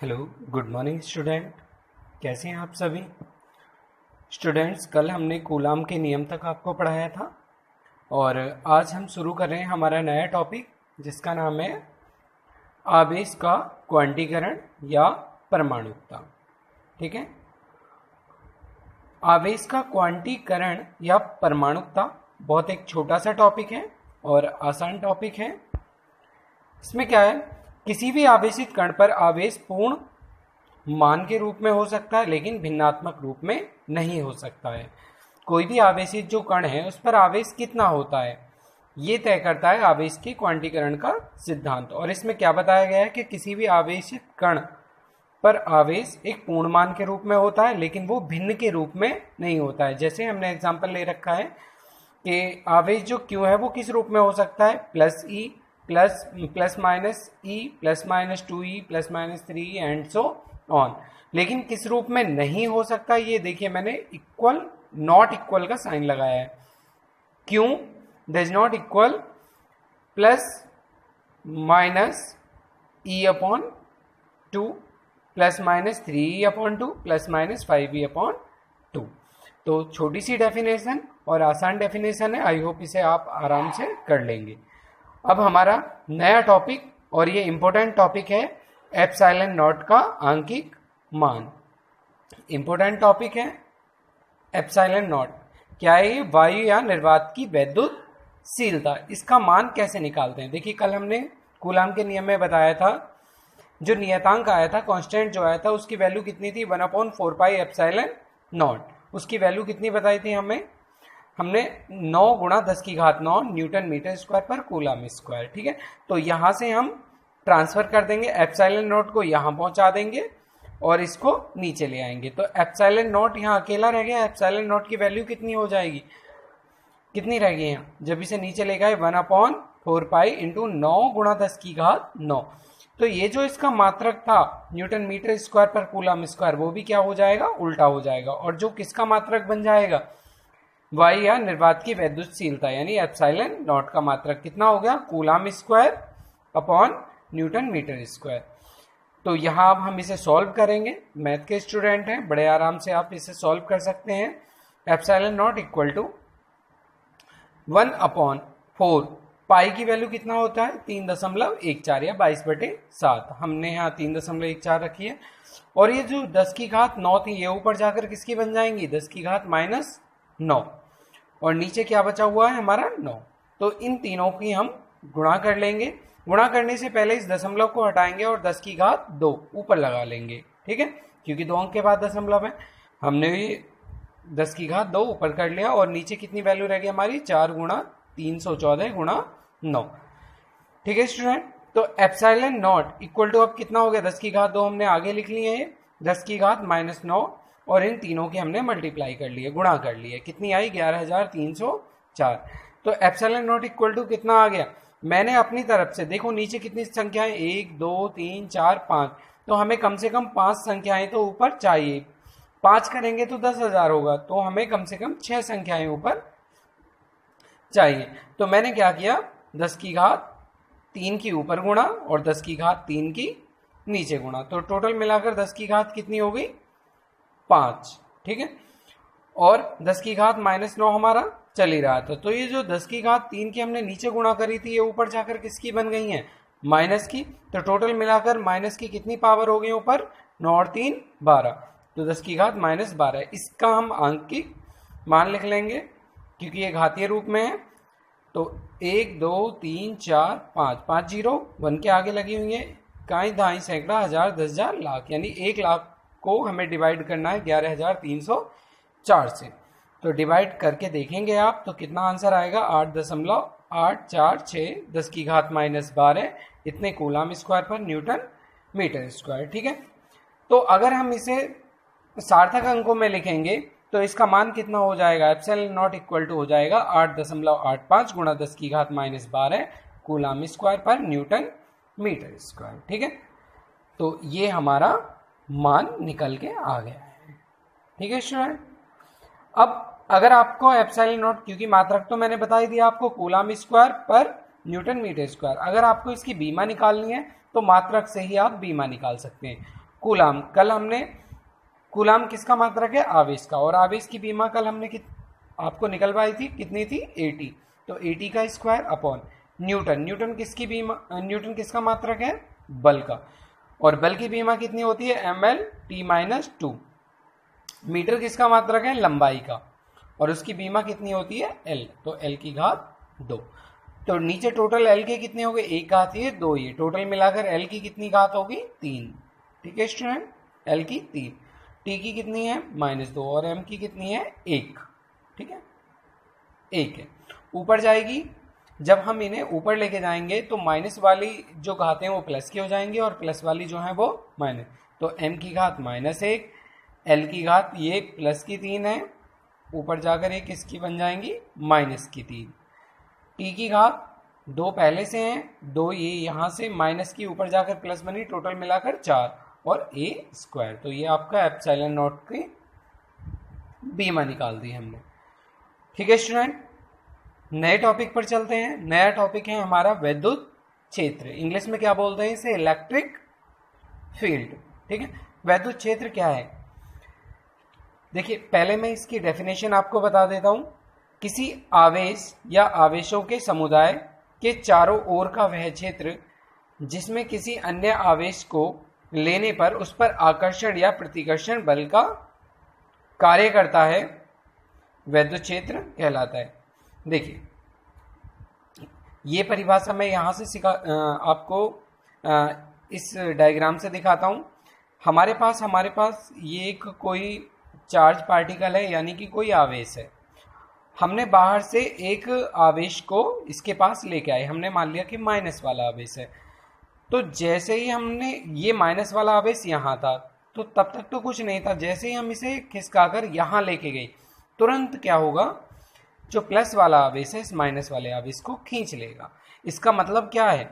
Hello, good morning student. कैसे हैं आप सभी स्टूडेंट्स? कल हमने कूलाम के नियम तक आपको पढ़ाया था और आज हम शुरू कर रहे हैं हमारा नया टॉपिक जिसका नाम है आवेश का क्वांटीकरण या परमाणुकता। ठीक है, आवेश का क्वांटीकरण या परमाणुकता बहुत एक छोटा सा टॉपिक है और आसान टॉपिक है। इसमें क्या है, किसी भी आवेशित कण पर आवेश पूर्ण मान के रूप में हो सकता है लेकिन भिन्नात्मक रूप में नहीं हो सकता है। कोई भी आवेशित जो कण है उस पर आवेश कितना होता है ये तय करता है आवेश के क्वांटीकरण का सिद्धांत। और इसमें क्या बताया गया है कि किसी भी आवेशित कण पर आवेश एक पूर्ण मान के रूप में होता है लेकिन वो भिन्न के रूप में नहीं होता है। जैसे हमने एग्जाम्पल ले रखा है कि आवेश जो Q है वो किस रूप में हो सकता है, plus E plus minus E plus minus 2E plus minus 3 and so on. लेकिन किस रूप में नहीं हो सकता, ये देखिए मैंने इक्वल नॉट इक्वल का साइन लगाया है। क्यों does not equal plus minus E upon 2 plus minus 3E upon 2 plus minus 5E upon 2। तो छोटी सी डेफिनेशन और आसान डेफिनेशन है, आई होप इसे आप आराम से कर लेंगे। अब हमारा नया टॉपिक और ये इंपॉर्टेंट टॉपिक है एप्सिलॉन नॉट का आंकिक मान। इंपॉर्टेंट टॉपिक है एप्सिलॉन नॉट। क्या है ये? वायु या निर्वात की वैद्युतशीलता। इसका मान कैसे निकालते हैं? देखिए कल हमने कूलाम के नियम में बताया था, जो नियतांक आया था, कांस्टेंट जो आया था, उसकी वैल्यू कितनी थी? 1/4 पाई एप्सिलॉन नॉट। उसकी वैल्यू कितनी बताई थी हमने 9 × 10⁹ न्यूटन मीटर स्क्वायर पर कूलाम स्क्वायर। ठीक है, तो यहां से हम ट्रांसफर कर देंगे, एप्सिलॉन नॉट को यहां पहुंचा देंगे और इसको नीचे ले आएंगे। तो एप्सिलॉन नॉट यहां अकेला रह गया। एप्सिलॉन नॉट की वैल्यू कितनी हो जाएगी, कितनी रह गई यहाँ जब इसे नीचे ले गए? 1/4 पाई इंटू 9 × 10⁹ तो ये जो इसका मात्रक था न्यूटन मीटर स्क्वायर पर कूलाम स्क्वायर, वो भी क्या हो जाएगा? उल्टा हो जाएगा। और जो किसका मात्रक बन जाएगा? वायु या निर्वात की वैद्युतशीलता, यानी एप्सिलॉन नॉट का मात्रक कितना हो गया? Coulomb square upon newton metre square. तो यहाँ अब हम इसे सॉल्व करेंगे। मैथ के स्टूडेंट हैं, बड़े आराम से आप इसे सॉल्व कर सकते हैं। एप्सिलॉन नॉट इक्वल टू 1/4 पाई की वैल्यू कितना होता है? 3.14 या 22/7। हमने यहाँ 3.14 रखी है। और ये जो 10⁹ थी ये ऊपर जाकर किसकी बन जाएंगी? 10⁻⁹ और नीचे क्या बचा हुआ है हमारा? 9। तो इन तीनों की हम गुणा कर लेंगे। गुणा करने से पहले इस दशमलव को हटाएंगे और 10⁻2 ऊपर लगा लेंगे। ठीक है, क्योंकि 2 अंक के बाद दशमलव है। हमने ये 10⁻2 ऊपर कर लिया और नीचे कितनी वैल्यू रह गई हमारी? 4 × 314 × 9। ठीक है स्टूडेंट, तो एप्सिलॉन नॉट इक्वल टू अब कितना हो गया? 10⁻2 हमने आगे लिख लिए हैं, 10⁻⁻9 और इन तीनों के हमने मल्टीप्लाई कर लिए, गुणा कर लिए। कितनी आई? 11,304। तो एप्सिलॉन नॉट इक्वल टू कितना आ गया? मैंने अपनी तरफ से देखो नीचे कितनी संख्याएं, 1 2 3 4 5, तो हमें कम से कम 5 संख्याएं तो ऊपर चाहिए। 5 करेंगे तो 10,000 होगा, तो हमें कम से कम 6 संख्याएं ऊपर चाहिए। तो मैंने क्या किया? 10⁻3 की ऊपर गुणा और 10⁻3 की नीचे गुणा, तो टोटल मिलाकर 10 कितनी हो गई? 5। ठीक है, और 10⁻⁻9 हमारा चल ही रहा था। तो ये जो 10⁻3 की हमने नीचे गुणा करी थी ये ऊपर जाकर किसकी बन गई है? माइनस की। तो टोटल मिलाकर माइनस की कितनी पावर हो गई ऊपर? 9 और 3 12, तो 10⁻−12। इसका हम आंकिक मान लिख लेंगे क्योंकि ये घातीय रूप में है। तो 1 2 3 4 5, 5 0 1 के आगे लगी हुई है, काई धाई सैकड़ा हजार 10,000 लाख, यानी 1 लाख को हमें डिवाइड करना है 11,304 से। तो डिवाइड करके देखेंगे आप तो कितना आंसर आएगा? 8.846 10⁻−12 इतने कूलाम स्क्वायर पर न्यूटन मीटर स्क्वायर। ठीक है, तो अगर हम इसे सार्थक अंकों में लिखेंगे तो इसका मान कितना हो जाएगा? एप्सिलॉन नॉट इक्वल टू हो जाएगा 8.85 × 10⁻−12 कूलाम स्क्वायर पर न्यूटन मीटर स्क्वायर। ठीक है, तो ये हमारा मान निकल के आ गया है। ठीक है स्टूडेंट, अब अगर आपको एप्सिलॉन नॉट, क्योंकि मात्रक तो मैंने बता ही दिया आपको कूलाम स्क्वायर पर न्यूटन मीटर स्क्वायर, अगर आपको इसकी बीमा निकालनी है तो मात्रक से ही आप बीमा निकाल सकते हैं। कूलाम, कल हमने कूलाम किसका मात्रक है? आवेश का। और आवेश की बीमा कल हमने आपको निकलवाई थी, कितनी थी? 80। तो 80 का स्क्वायर अपॉन न्यूटन। न्यूटन किसकी बीमा, न्यूटन किसका मात्रक है? बल का। और बल की बीमा कितनी होती है? ml/t-2। मीटर किसका मात्रक है? लंबाई का। और उसकी बीमा कितनी होती है? l। तो l की घात 2। तो नीचे टोटल l के कितने हो गए? 1 घात ये 2 ये, टोटल मिलाकर l की कितनी घात होगी? 3। ठीक है स्टूडेंट, l की 3। t की कितनी है? -2। और m की कितनी है? 1। ठीक है, 1 है। ऊपर जाएगी, जब हम इन्हें ऊपर लेके जाएंगे तो माइनस वाली जो घातें हैं वो प्लस की हो जाएंगी और प्लस वाली जो है वो माइनस। तो m की घात -1, l की घात ये प्लस की 3 है, ऊपर जाकर ये किसकी बन जाएंगी? माइनस की 3। t की घात 2 पहले से हैं, 2 ये यहाँ से माइनस की ऊपर जाकर प्लस बनी, टोटल मिलाकर 4 और a स्क्वायर। तो ये आपका एप्सिलॉन नॉट की बीमा निकाल दी हमने। ठीक है स्टूडेंट, नए टॉपिक पर चलते हैं। नया टॉपिक है हमारा विद्युत क्षेत्र। इंग्लिश में क्या बोलते हैं इसे? Electric field. ठीक है, विद्युत क्षेत्र क्या है? देखिए, पहले मैं इसकी डेफिनेशन आपको बता देता हूं। किसी आवेश या आवेशों के समुदाय के चारों ओर का वह क्षेत्र जिसमें किसी अन्य आवेश को लेने पर उस पर आकर्षण या प्रतिकर्षण बल का कार्य करता है, विद्युत क्षेत्र कहलाता है। देखिए, ये परिभाषा मैं यहाँ से आपको इस डायग्राम से दिखाता हूँ। हमारे पास ये एक कोई चार्ज पार्टिकल है, यानी कि कोई आवेश है। हमने बाहर से एक आवेश को इसके पास लेके आए, हमने मान लिया कि माइनस वाला आवेश है। तो जैसे ही हमने ये माइनस वाला आवेश यहाँ था, तो तब तक तो कुछ नहीं था। जैसे ही हम इसे खिसकाकर यहाँ लेके गए, तुरंत क्या होगा? जो प्लस वाला आवेश है इस माइनस वाले आवेश को खींच लेगा। इसका मतलब क्या है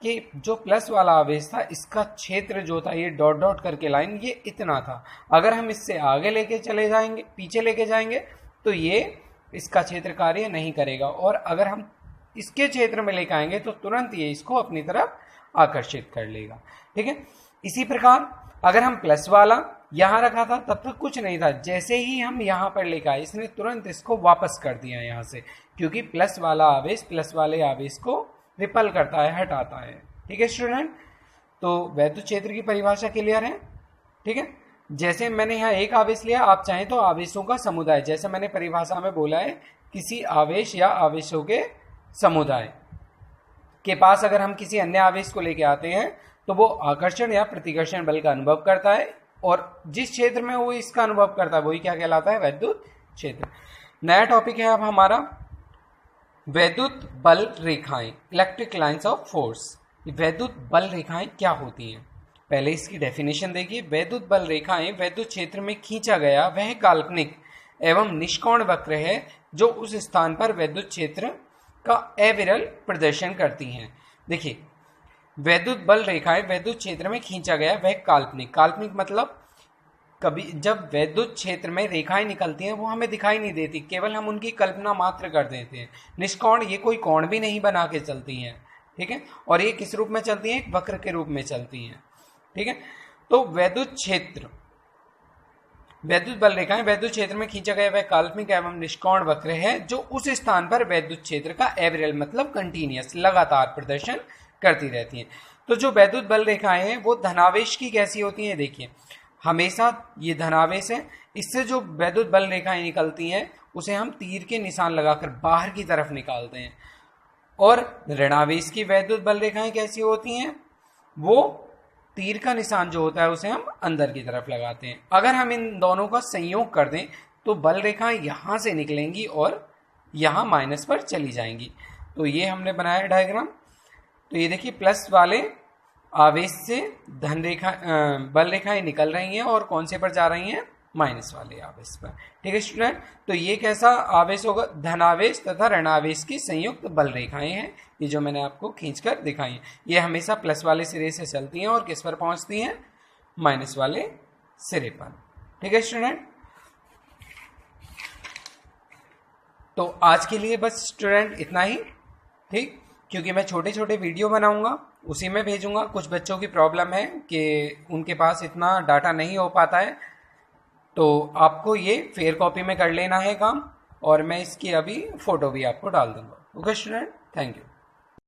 कि जो प्लस वाला आवेश था इसका क्षेत्र जो था, ये डॉट डॉट करके लाइन, ये इतना था। अगर हम इससे आगे लेके चले जाएंगे, पीछे लेके जाएंगे, तो ये इसका क्षेत्र कार्य नहीं करेगा। और अगर हम इसके क्षेत्र में लेके आएंगे तो तुरंत ये इसको अपनी तरफ आकर्षित कर लेगा। ठीक है, इसी प्रकार अगर हम प्लस वाला यहां रखा था तब तक कुछ नहीं था, जैसे ही हम यहां पर लेकर आए इसने तुरंत इसको वापस कर दिया यहां से, क्योंकि प्लस वाला आवेश प्लस वाले आवेश को रिपल करता है, हटाता है। ठीक है स्टूडेंट, तो विद्युत क्षेत्र की परिभाषा क्लियर है। ठीक है, जैसे मैंने यहाँ एक आवेश लिया, आप चाहें तो आवेशों का समुदाय, जैसे मैंने परिभाषा में बोला है, किसी आवेश या आवेशों के समुदाय के पास अगर हम किसी अन्य आवेश को लेके आते हैं तो वो आकर्षण या प्रतिकर्षण बल का अनुभव करता है, और जिस क्षेत्र में वो इसका अनुभव करता है वही क्या कहलाता है? विद्युत क्षेत्र। नया टॉपिक है अब हमारा विद्युत बल रेखाएं, इलेक्ट्रिक लाइंस ऑफ फोर्स। विद्युत बल रेखाएं क्या होती हैं? पहले इसकी डेफिनेशन देखिए। विद्युत बल रेखाएं विद्युत क्षेत्र में खींचा गया वह काल्पनिक एवं निष्कोण वक्र है जो उस स्थान पर विद्युत क्षेत्र का अविरल प्रदर्शन करती हैं। देखिए, विद्युत बल रेखाएं विद्युत क्षेत्र में खींचा गया वह काल्पनिक, काल्पनिक मतलब कभी जब विद्युत क्षेत्र में रेखाएं निकलती हैं वो हमें दिखाई नहीं देती, केवल हम उनकी कल्पना मात्र कर देते हैं। निष्कोण, ये कोई कोण भी नहीं बना के चलती हैं। ठीक है, और ये किस रूप में चलती हैं? एक वक्र के रूप में चलती हैं। ठीक है, तो विद्युत क्षेत्र, विद्युत बल रेखाएं विद्युत क्षेत्र में खींचा गया वह काल्पनिक एवं निष्कोण वक्र है जो उस स्थान पर विद्युत क्षेत्र का एवरेल मतलब कंटिन्यूअस, लगातार प्रदर्शन करती रहती हैं। तो जो विद्युत बल रेखाएं हैं वो धनावेश की कैसी होती हैं? देखिए, हमेशा ये धनावेश है, इससे जो विद्युत बल रेखाएं निकलती हैं उसे हम तीर के निशान लगाकर बाहर की तरफ निकालते हैं। और ऋणावेश की विद्युत बल रेखाएं कैसी होती हैं? वो तीर का निशान जो होता है उसे हम अंदर की तरफ लगाते हैं। अगर हम इन दोनों का संयोग कर दें तो बल रेखाएं यहाँ से निकलेंगी और यहाँ माइनस पर चली जाएंगी। तो ये हमने बनाया डायग्राम। तो ये देखिए, प्लस वाले आवेश से धन रेखा बल रेखाएं निकल रही हैं और कौन से पर जा रही हैं? माइनस वाले आवेश पर। ठीक है स्टूडेंट, तो ये कैसा आवेश होगा? धनावेश तथा ऋणावेश की संयुक्त बल रेखाएं हैं, ये जो मैंने आपको खींचकर दिखाई हैं। ये हमेशा प्लस वाले सिरे से चलती हैं और किस पर पहुंचती हैं? माइनस वाले सिरे पर। ठीक है स्टूडेंट, तो आज के लिए बस स्टूडेंट इतना ही। ठीक, क्योंकि मैं छोटे छोटे वीडियो बनाऊंगा, उसी में भेजूंगा। कुछ बच्चों की प्रॉब्लम है कि उनके पास इतना डाटा नहीं हो पाता है, तो आपको ये फेयर कॉपी में कर लेना है काम, और मैं इसकी अभी फ़ोटो भी आपको डाल दूंगा। Okay student, thank you.